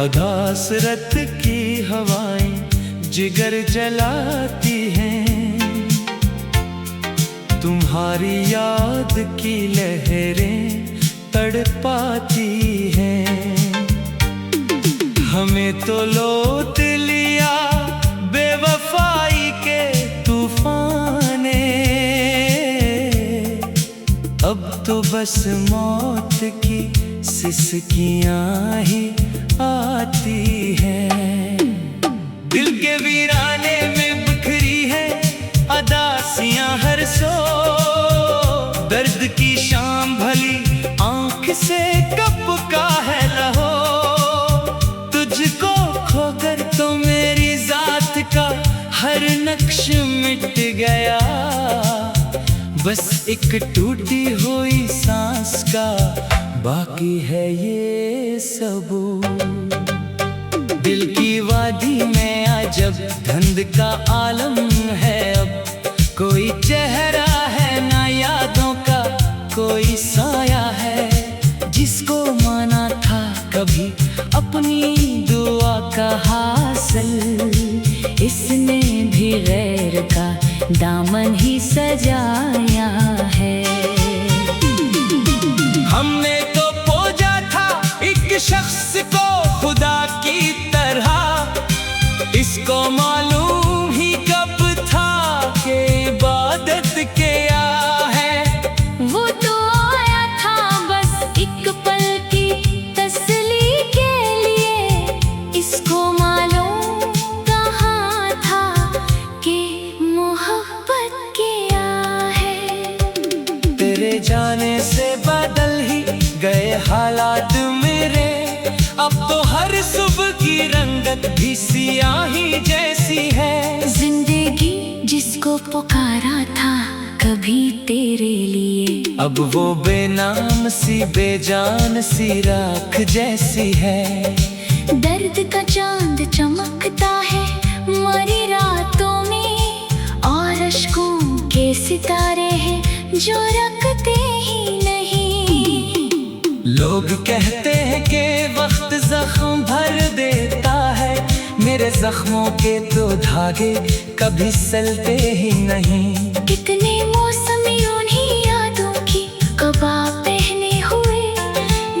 अधा हसरत की हवाएं जिगर जलाती हैं, तुम्हारी याद की लहरें तड़पाती हैं। हमें तो लौट लिया बेवफाई के तूफान ने, अब तो बस मौत की सिसकियां ही आती हैं। दिल के वीराने में बिखरी है अदासियां हर सो, दर्द की शाम भली आंख से कब का है लहो। तुझको खोकर तो मेरी जात का हर नक्श मिट गया, बस एक टूटी हुई सांस का बाकी है ये सबूत। दिल की वादी में अजब धुंध का आलम है, अब कोई चेहरा है ना यादों का कोई साया है। जिसको माना था कभी अपनी दुआ का हासिल, इसने भी गैर का दामन ही सजाया है। हमने तो पूजा था एक शख्स को खुदा की तरह, इसको मालूम ही कब था कि इबादत क्या है। वो तो आया था बस एक पल की तसल्ली के लिए, इसको मालूम कहाँ था कि मोहब्बत क्या है। तेरे जाने से बदल ही गए हालात मेरे, अब तो हर सुबह की रंगत भी सियाही जैसी है। जिंदगी जिसको पुकारा था कभी तेरे लिए, अब वो बेनाम सी बेजान सी राख जैसी है। दर्द का चांद चमकता है मरी रातों में, और अश्कों के सितारे हैं जो रखते ही नहीं। लोग कहते हैं कि वक्त जख्म भर देता है, मेरे जख्मों के तो धागे कभी सलते ही नहीं। कितने मौसमी उन्हीं यादों की कबाब पहने हुए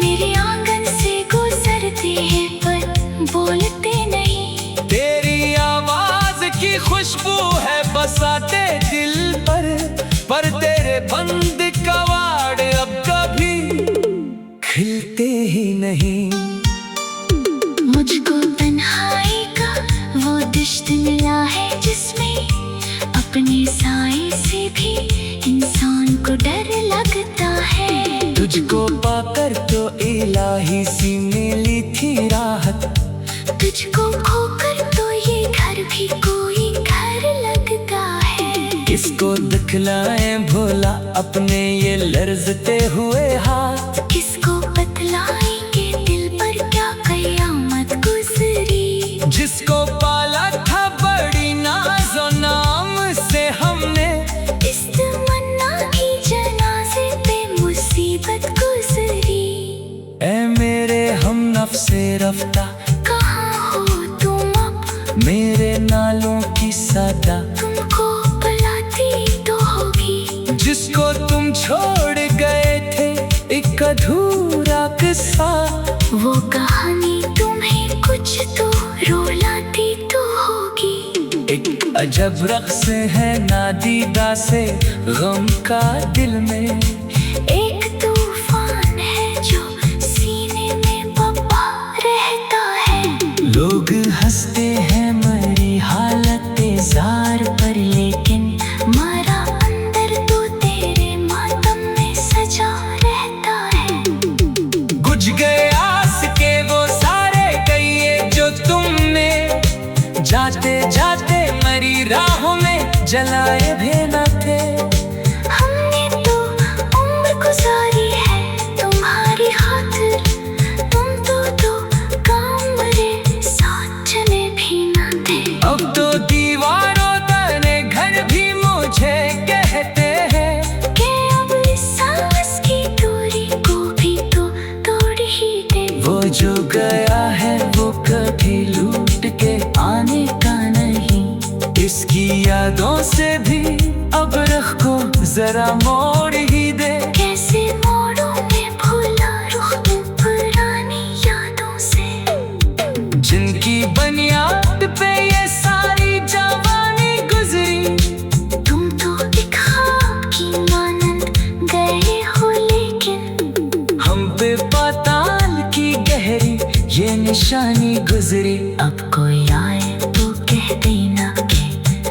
मेरे आंगन से गुजरते हैं पर बोलते नहीं। तेरी आवाज की खुशबू है बसाते दिल पर तेरे बंद कवाड़ अब कभी खिलते ही नहीं। मुझको तन्हाई का वो दश्त मिला है जिसमें अपने साए से भी इंसान को डर लगता है। तुझको पाकर तो इलाही सी मिली थी राहत, तुझको खोकर तो ये घर भी कोई घर लगता है। किसको दिखलाएं भोला अपने ये लर्जते हुए हाथ, किसको बतलाएंगे दिल पर क्या कयामत गुजरी। जिसको पाला था बड़ी नाज़ो नाम से हमने, इस तमन्ना की जनाजे पे मुसीबत गुजरी। ऐ मेरे हम नफ्से रफ्ता कहाँ हो तुम अब, मेरे नालों की सदा तुमको बुलाती तो होगी। जिसको तुम छोड़ गए थे एक अधूरा किस्सा, वो कहानी तुम्हें कुछ तो रुलाती तो होगी। एक अजब रक़्स है नादीदा से गम का दिल में, एक तूफान है जो सीने में बपा रहता है। लोग हंसते हैं मेरी हालत ज़ार पर, लेकिन मरा अंदर तो तेरे मातम में सजा रहता है। गुज गए आस के वो सारे कहिए जो तुमने जाते जाते मरी राहों में जलाए भी न थे। हमने तो उम्र गुजारी है तुम्हारी खातिर, तुम तो काम मरे साथ चले भी न थे। अब तो दीवारों तने घर भी मुझे कहते हैं कि अब इस सांस की दूरी को भी तो तोड़ ही दे। वो जो गया है वो जरा मोड़ ही दे। कैसे मोड़ों में भूला रुख पुरानी यादों से, जिनकी बुनियाद पे ये सारी जवानी गुजरी। तुम तो एक ख्वाब की मानंद गए हो, लेकिन हम पे पाताल की गहरी ये निशानी गुजरी। अब कोई आए तो कह देना कि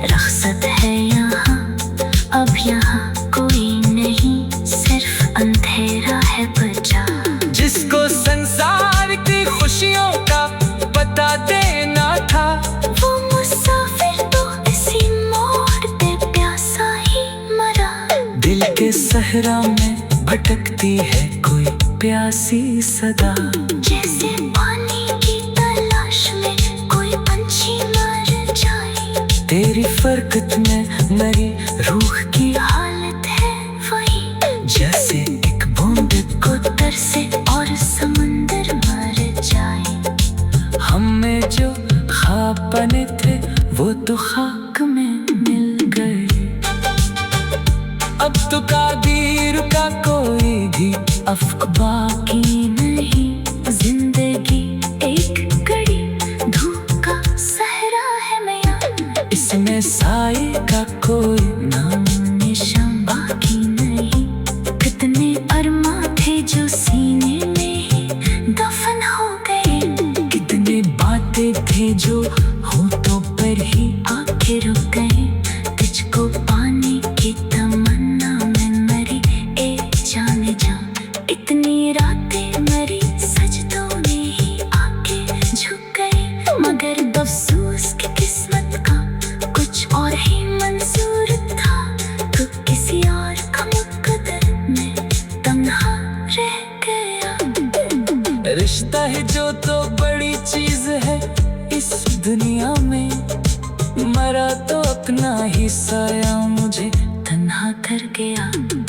रख्सत है यहाँ, अब यहाँ कोई नहीं, सिर्फ अंधेरा है बचा। जिसको संसार की खुशियों का पता देना था, वो मुसाफिर तो इसी मोड़ पे प्यासा ही मरा। दिल के सहरा में भटकती है कोई प्यासी सदा। जैसे पानी की तलाश में कोई पंछी मर जाए, तेरी फरकत में मरी रूह की हालत है वही। जैसे एक बूंद को तरसे और समंदर मर जाए। हमें जो ख्वाब बने थे वो तो खाक में मिल गए। अब तो कादिर का कोई भी अफ़्क़ बाकी नहीं, जिंदगी एक घड़ी धूप का सहरा है मैया। इसमें साए का कोई नाम निशान बाकी नहीं, कितने अरमा थे जो सीने में ही दफन हो गए। कितनी बातें थे जो होठों पर ही आके रुक गए। तुझको पाने की तमन्ना में मरी ए जाने जा। इतनी रातें मरी सजदों में ही आके झुक गए। मगर अफसोस की किस्मत का कुछ और ही मंजूर था, तो किसी और का मुकद्दर में तन्हा रह गया। रिश्ता है जो तो बड़ी चीज है इस दुनिया में। मरा तो अपना ही साया मुझे तन्हा कर गया।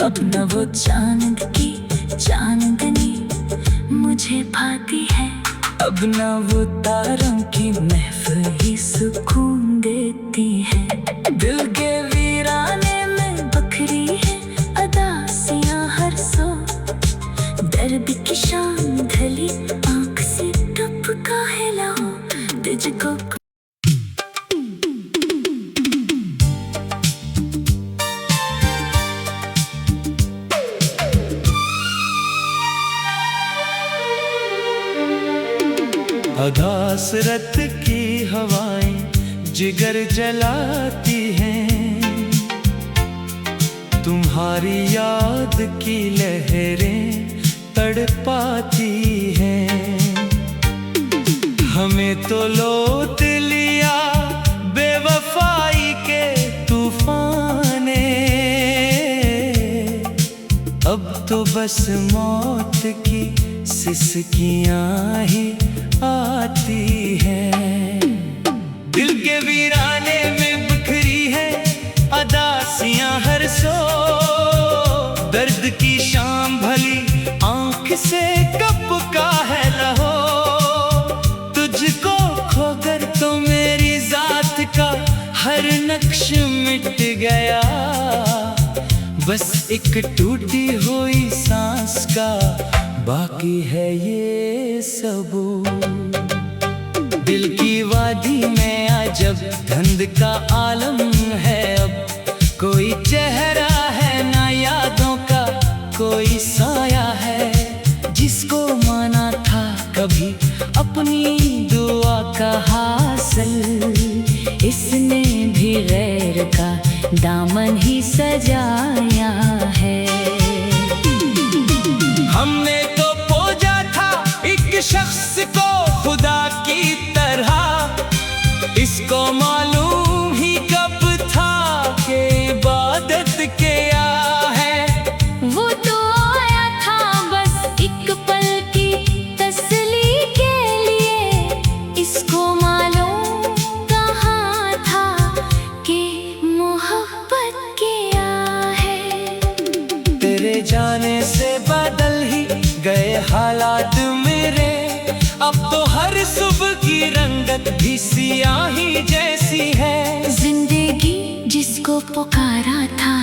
अपना वो चांद की चांदनी मुझे भाती है, अब ना वो तारों की महफिल ही सुकून देती है। दिल के वीराने में बखरी है अदासियां हर सो, दर्द की शाम ढली आंख से टपका है लहू। तुझको हसरत की हवाएं जिगर जलाती हैं, तुम्हारी याद की लहरें तड़पाती हैं। हमें तो लौट लिया बेवफाई के तूफान ने, अब तो बस मौत की सिसकियां ही आती है। दिल के वीराने में बिखरी है अदासियां हर सो, दर्द की शाम भली आंख से कब का है लहो। तुझको खोकर तो मेरी जात का हर नक्श मिट गया, बस एक टूटी हुई सांस का बाकी है ये सबूत। दिल की वादी में अजब धुंध का आलम है, अब कोई चेहरा है ना यादों का कोई साया है। जिसको माना था कभी अपनी दुआ का हासिल, इसने भी गैर का दामन ही सजाया है। हमने तो पूजा था एक शख्स को खुदा की तरह, इसको मालूम ही कब था कि इबादत क्या है। वो तो आया था बस एक पल की तसल्ली के लिए, इसको मालूम कहाँ था कि मोहब्बत क्या है। तेरे जाने से बदल ही गए हालात मेरे, अब तो हर सुबह की रंगत भी सियाही जैसी है। जिंदगी जिसको पुकारा था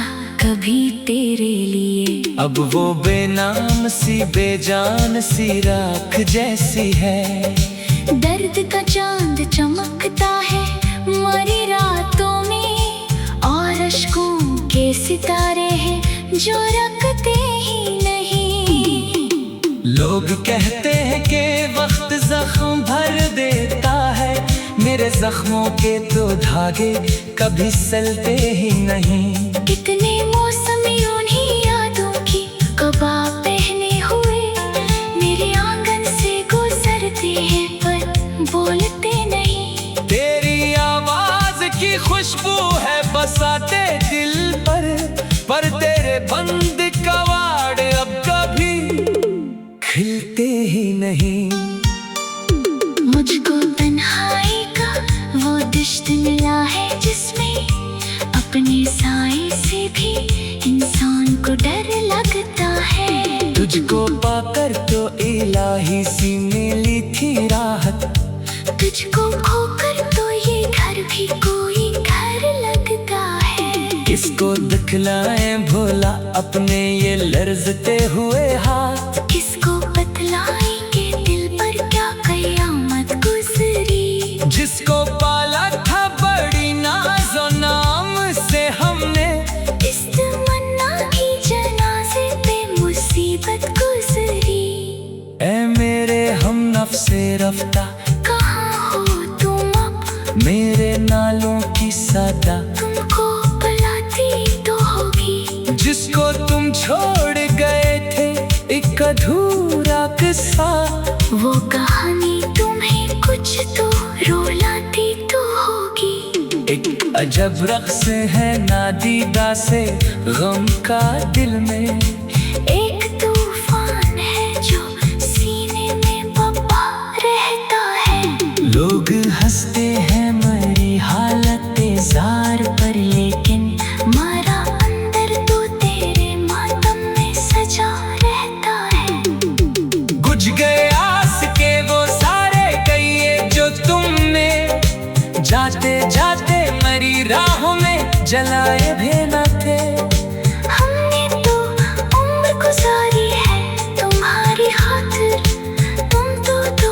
कभी कभी तेरे लिए। अब वो बेनाम सी बेजान सी राख जैसी है। दर्द का चांद चमकता है मरी रातों में, और अश्कों के सितारे हैं जो रखते ही नहीं। लोग कहते हैं कि वक्त जख्म भर देता है, मेरे जख्मों के तो धागे कभी सलते ही नहीं। कितने मौसमी उन्हीं यादों की कबाब पहने हुए मेरे आंगन से गुजरते हैं पर बोलते नहीं। तेरी आवाज की खुशबू है बसाते दिल पर तेरे बंद कवाड़ अब कभी खिलते ही नहीं। मुझको तन्हाई का वो दश्त मिला है जिसमें अपने साए से भी इंसान को डर लगता है। तुझको पाकर तो इलाही सी मिली थी राहत, तुझको खोकर तो ये घर भी कोई घर लगता है। किसको दिखलाएं भोला अपने ये लर्जते हुए हाथ, किसको बतलाएंगे दिल पर क्या कयामत गुजरी। जिसको पाला था बड़ी नाज़ो नाम से हमने, इस तमन्ना की जनाजे पे मुसीबत गुजरी। ऐ मेरे हम नफ्से रफ्ता कहाँ हो तुम अब, मेरे नालों की सदा तुमको बुलाती तो होगी। जिसको तुम छोड़ गए थे एक अधूरा किस्सा, वो कहानी तुम्हें कुछ तो रुलाती तो होगी। एक अजब रक़्स है नादीदा से गम का दिल में। एक तूफान है जो सीने में बपा रहता है। लोग हंसते हैं मरी हालत जार पर, लेकिन मारा अंदर तो तेरे मातम में सजा रहता है। बुझ गए आस के वो सारे कहिए जो तुमने जाते जाते मरी राहों में जलाए भी न थे। हमने तो उम्र गुजारी है तुम्हारी खातिर, तुम तो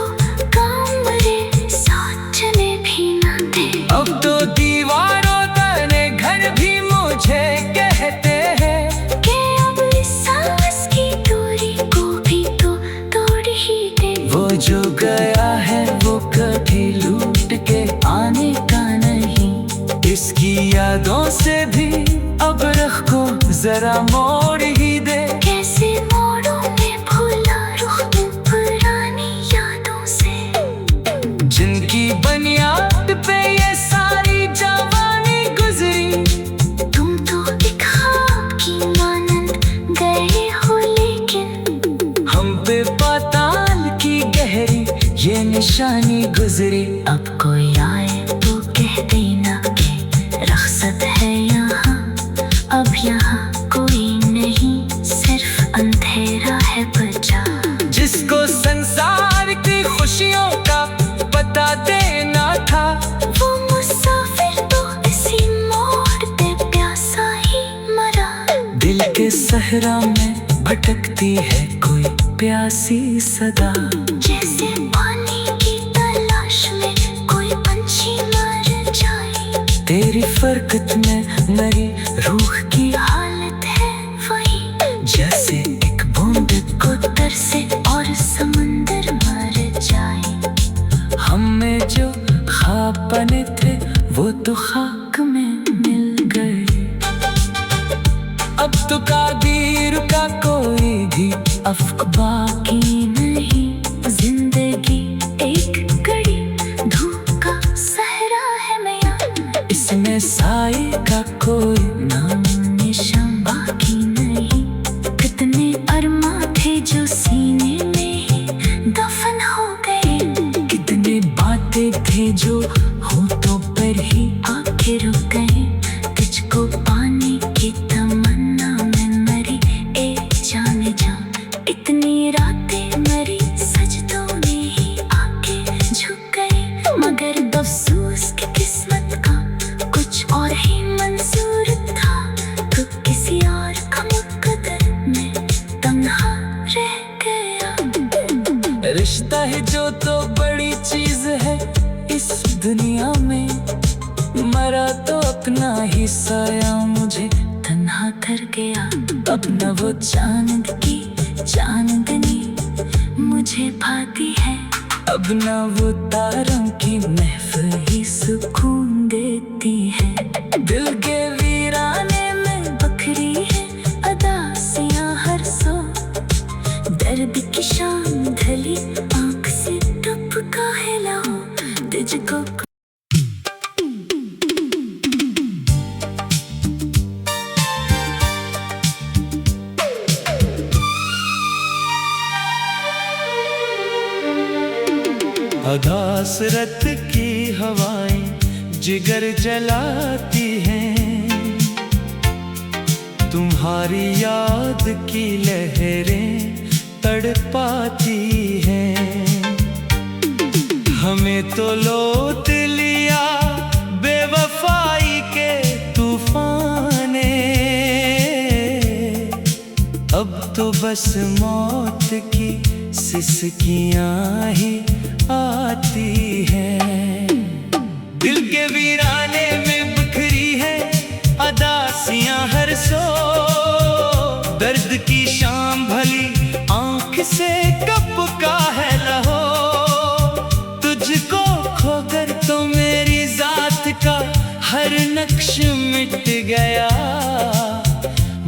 काम मेरे साथ चले भी न थे। अब तो दीवारों तने घर भी मुझे कहते हैं कि अब इस सांस की दूरी को भी तो तोड़ ही दे। वो जो गया है वो कभी लूट के आने का नहीं। इसकी यादों से भी अब रख को जरा मोड़ ही दे। कैसे मोड़ों में भूला रुख पुरानी यादों से, जिनकी बुनियाद पे ये सारी जवानी गुजरी। तुम तो एक ख्वाब की मानंद गए हो, लेकिन हम पे पाताल की गहरी ये निशानी गुजरी। अब कोई आए तो कह देना कि रख्सत है यहाँ, अब यहाँ कोई नहीं सिर्फ अंधेरा है बचा। जिसको संसार की खुशियों का पता देना था, वो मुसाफिर तो इसी मोड़ पे प्यासा ही मरा। दिल के सहरा में भटकती है कोई प्यासी सदा। जैसे पानी की तलाश में कोई पंछी मर जाए, तेरी फरकत में मरी रूह की हालत है वही। जैसे एक बूंद को तरसे और समंदर मर जाए। हम में जो ख्वाब बने थे वो तो खाक में मिल गए। अब तो कादीर का कोई भी अफ़्क़ बाकी नहीं। जिंदगी एक घड़ी धूप का सहरा है मैया, इसमें साए का कोई नाम निशान बाकी नहीं। कितने अरमा थे जो सीने में ही दफन हो गए, कितने बातें थे जो होठों पर ही आके रुक गए। तुझको पाने की तमन्ना में मरी ए जाने जा, इतनी रातें मरी सजदों में ही आके झुक गए। मगर अफसोस की किस्मत का कुछ और ही मंजूर था। में मरा तो अपना ही साया मुझे तन्हा कर गया। अब न वो चांद की चांदनी मुझे भाती है। अब न वो तारों की महफिल ही सुकून देती है। दिल के वीराने में बखरी है अदासियां हर सो। दर्द की शाम ढली आंख से टपका है लहू तुझको। अदास रत की हवाएं जिगर जलाती हैं। तुम्हारी याद की लहरें तड़पाती हैं। हमें तो लौट लिया बेवफाई के तूफान ने। अब तो बस मौत की सिसकियां ही आती है। दिल के वीराने में बिखरी है अदासियां हर सो। दर्द की शाम भली आंख से कब का है लहो। तुझको खोकर तो मेरी जात का हर नक्श मिट गया।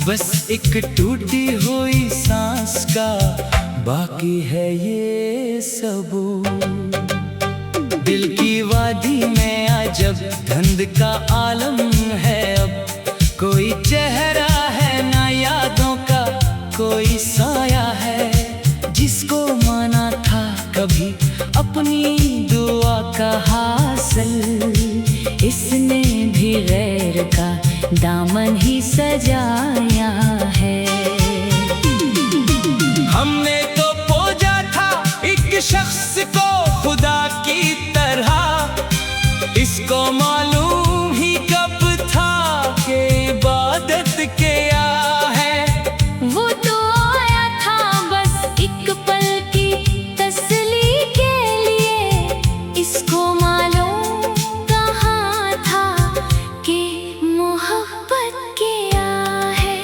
बस एक टूटी हुई सांस का बाकी है ये सबूत। दिल की वादी में अजब धुंध का आलम है। अब कोई चेहरा है ना यादों का कोई साया है। जिसको माना था कभी अपनी दुआ का हासिल, इसने भी गैर का दामन ही सजाया है। हमने तो पूजा था एक शख्स को खुदा की तरह। इसको मालूम ही कब था कि इबादत क्या है। वो तो आया था बस एक पल की तसल्ली के लिए। इसको मालूम कहाँ था कि मोहब्बत क्या है।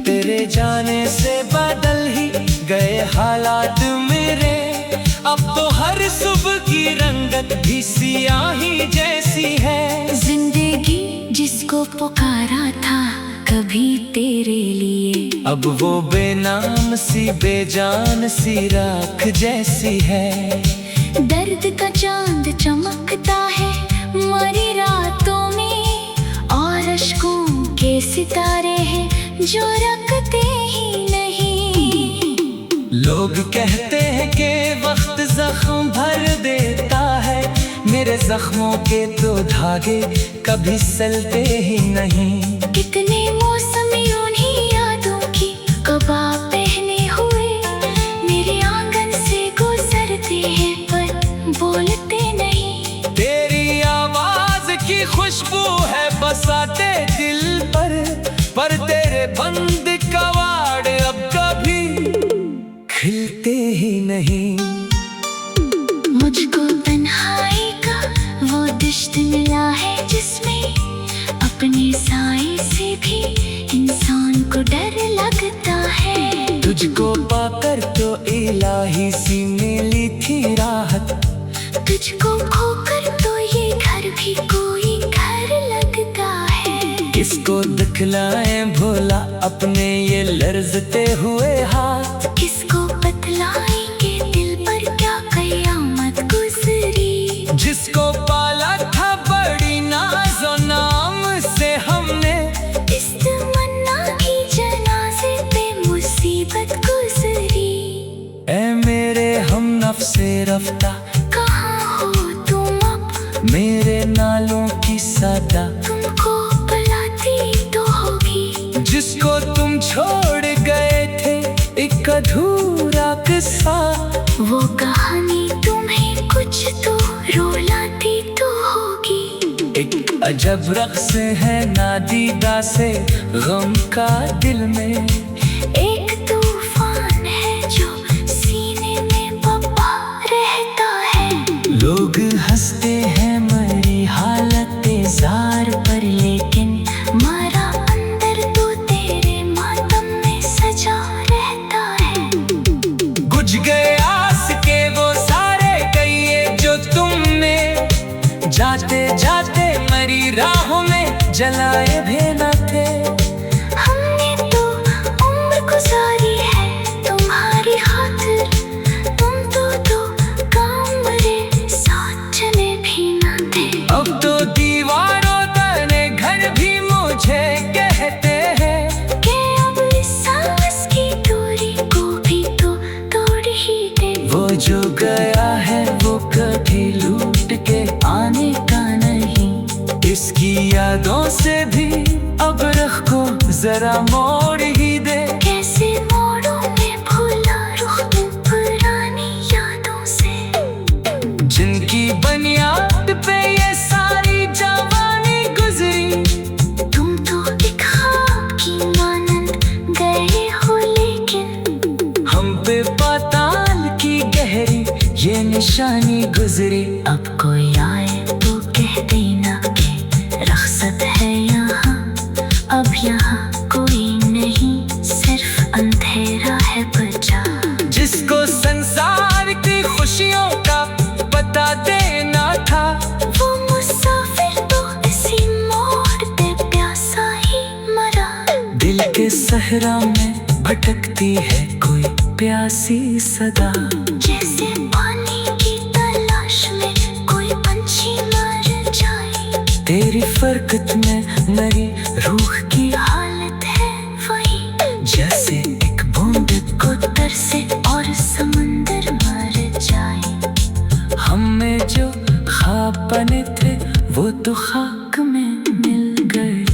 तेरे जाने से बदल ही गए हालात मेरे। अब तो हर सुबह की रंगत भी सियाही जैसी है। जिंदगी जिसको पुकारा था कभी तेरे लिए, अब वो बेनाम सी बेजान सी राख जैसी है। दर्द का चांद चमकता है मरी रातों में। और अश्कों के सितारे हैं जो रखते ही नहीं। लोग कहते हैं कि वक्त जख्म भर देता है। मेरे जख्मों के तो धागे कभी सलते ही नहीं। कितने मौसमी उन्हीं यादों की कबाब पहने हुए मेरे आंगन से गुजरते हैं पर बोलते नहीं। तेरी आवाज की खुशबू है बसाते दिल पर तेरे बंद कवाड़ अब कभी खिलते ही नहीं। मुझको तन्हाई का वो दश्त मिला है जिसमें अपने साए से भी इंसान को डर लगता है। तुझको पाकर तो इलाही सी मिली थी राहत। तुझको खोकर तो ये घर भी कोई घर लगता है। किसको दिखलाएं भोला अपने ये लर्जते हुए हाथ। किसको बतलाएंगे दिल पर क्या कयामत गुजरी। जिसको पाला था बड़ी नाज़ो नाम से हमने, इस तमन्ना की जनाजे पे मुसीबत गुजरी। ऐ मेरे हम नफ्से रफ्ता कहाँ हो तुम अब, मेरे नालों की सादा। तुमको बुलाती तो होगी जिसको तुम छोड़ गए थे एक अधूरा किस्सा। वो कहानी तुम्हें कुछ तो रुलाती तो होगी। एक अजब रक़्स है नादीदा से गम का दिल में। एक तूफान है जो सीने में बपा रहता है। लोग हंसते हैं मरे तेरी राहों में जलाए भी न थे। हमने तो उम्र गुजारी है तुम्हारी खातिर, तुम तो दो गाँव मरे साथ चले भी न थे। अब तो दीवारों तने घर भी मुझे कहते हैं कि अब इस सांस की दूरी को भी तो तोड़ ही दे। वो जो गया है वो कभी लूट के आने का नहीं, इसकी यादों से भी अब रख को जरा मोड़ ही दे। कैसे मोड़ों में भूला रुख तुम पुरानी यादों से, जिनकी बुनियाद पे ये सारी जवानी गुजरी। तुम तो एक ख्वाब की मानंद गए हो, लेकिन हम पे पाताल की गहरी ये निशानी गुजरी। अब कोई आए तो कह देना कि रख्सत है यहाँ, अब यहाँ कोई नहीं सिर्फ अंधेरा है बचा। जिसको संसार की खुशियों का पता देना था, वो मुसाफिर तो इसी मोड़ पे प्यासा ही मरा। दिल के सहरा में भटकती है कोई प्यासी सदा। जैसे पानी की तलाश में कोई पंछी मर जाए, तेरी फरकत में मरी रूह की हालत है वही। जैसे एक बूंद को तरसे और समंदर मर जाए। हमें जो ख्वाब बने थे वो तो खाक में मिल गए।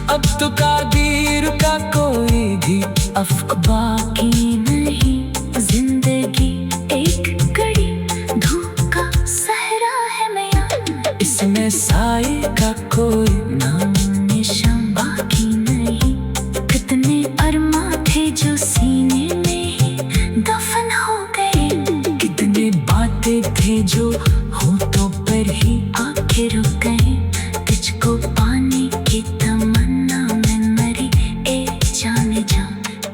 अब तो कादिर का कोई भी अफ़्क़ बाकी नहीं। जिंदगी एक घड़ी धूप का सहरा है नया, इसमें साए का कोई नाम निशान बाकी नहीं। कितने अरमा थे जो सीने में ही दफन हो गए, कितने बातें थे जो होठों पर ही आके रुक गए। तुझको पाने की तमन्ना में मरी ए जाने जा,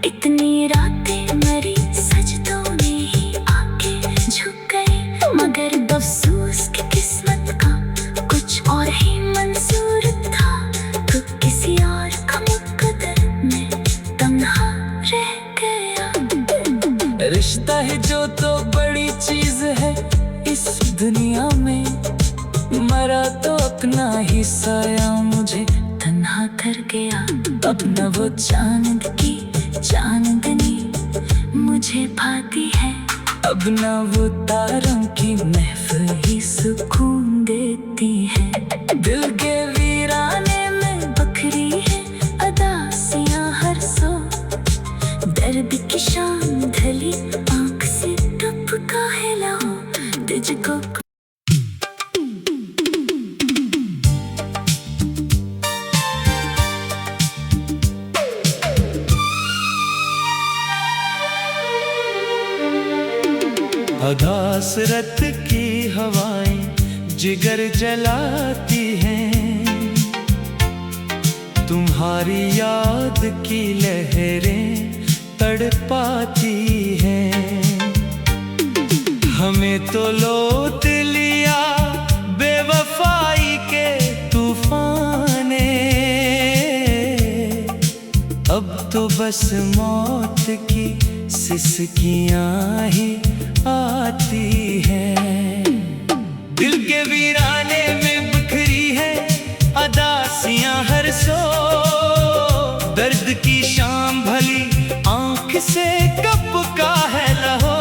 इतनी रातें मरी सजदों में ही आके झुक गए। मगर अफसोस की किस्मत का कुछ और ही मंजूर था, तो किसी और का मुकद्दर में तन्हा रह गया। रिश्ता है जो तो बड़ी चीज है इस दुनिया में, मरा तो अपना ही साया मुझे तन्हा कर गया। अब न वो चांद की चांदनी मुझे भाती है, अब न वो तारों की महफिल ही सुकून देती है। दिल के वीराने में बखरी है अदासियां हर सो, दर्द की शाम ढली आंख से टपका है लहू। तुझको हसरत की हवाएं जिगर जलाती हैं, तुम्हारी याद की लहरें तड़पाती हैं। हमें तो लौट लिया बेवफाई के तूफान ने, अब तो बस मौत की सिसकियां ही आती है। दिल के वीराने में बिखरी है अदासियां हर सो, दर्द की शाम भली आंख से कब का है लहो।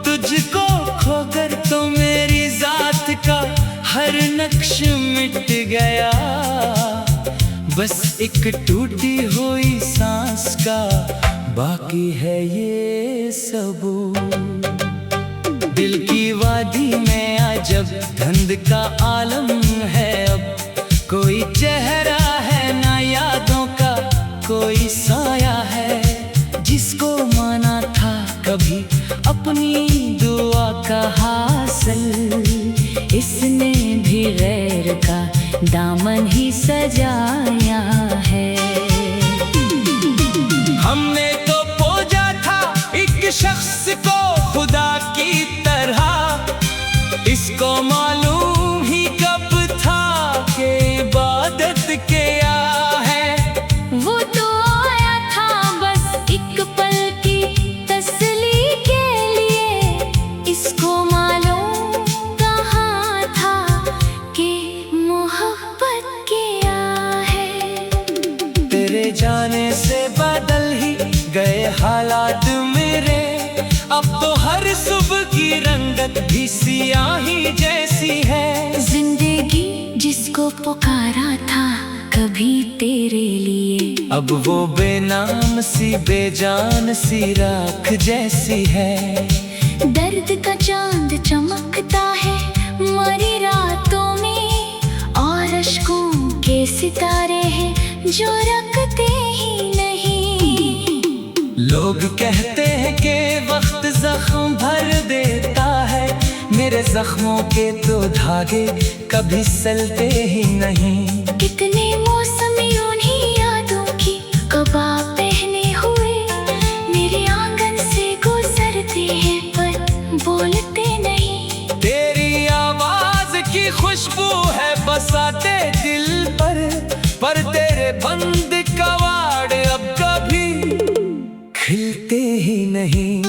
तुझको खोकर तो मेरी जात का हर नक्श मिट गया, बस एक टूटी हुई सांस का बाकी है ये सबूत। दिल की वादी में अजब धुंध का आलम है, अब कोई चेहरा है ना यादों का कोई साया है। जिसको माना था कभी अपनी दुआ का हासिल, इसने भी गैर का दामन ही सजाया है। हमने तो पूजा था एक शख्स को खुदा की तरह, इसको मालूम ही हर सुबह की रंगत भी सियाही जैसी है। जिंदगी जिसको पुकारा था कभी तेरे लिए, अब वो बेनाम सी बेजान सी राख जैसी है। दर्द का चांद चमकता है मरी रातों में, और अश्कों के सितारे हैं जो रखते ही नहीं। लोग कहते हैं कि वक्त जख्म भर देता है, मेरे जख्मों के तो धागे कभी सलते ही नहीं। कितने मौसमी उन्हीं यादों की कबाब पहने हुए मेरे आंगन से गुजरते हैं पर बोलते नहीं। तेरी आवाज की खुशबू है बसाते दिल पर तेरे बंद कवाड़ अब कभी खिलते ही नहीं।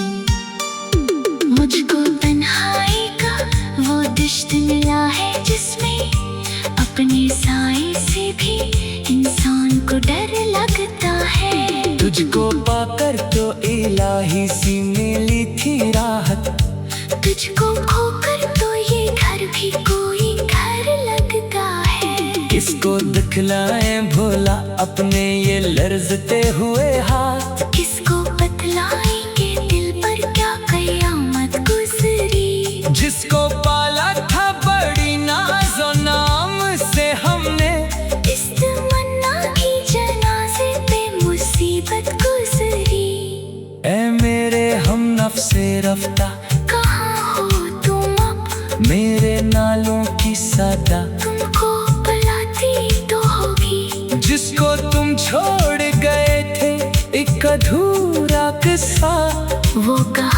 मुझको तन्हाई का वो दश्त मिला है जिसमें अपने साए से भी इंसान को डर लगता है। तुझको पाकर तो इलाही सी मिली थी राहत, तुझको खोकर तो ये घर भी कोई घर लगता है। किसको दिखलाएं भोला अपने ये लर्जते हुए हाथ, किसको बतलाएंगे दिल पर क्या कयामत गुजरी। जिसको पाला था बड़ी नाज़ो नाम से हमने, इस तमन्ना की जनाजे पे मुसीबत गुजरी। ऐ मेरे हम नफ्से रफ्ता कहाँ हो तुम अब, मेरे नालों की सदा तुमको बुलाती तो होगी। जिसको तुम छोड़ गए थे एक अधूरा किस्सा, वो कहा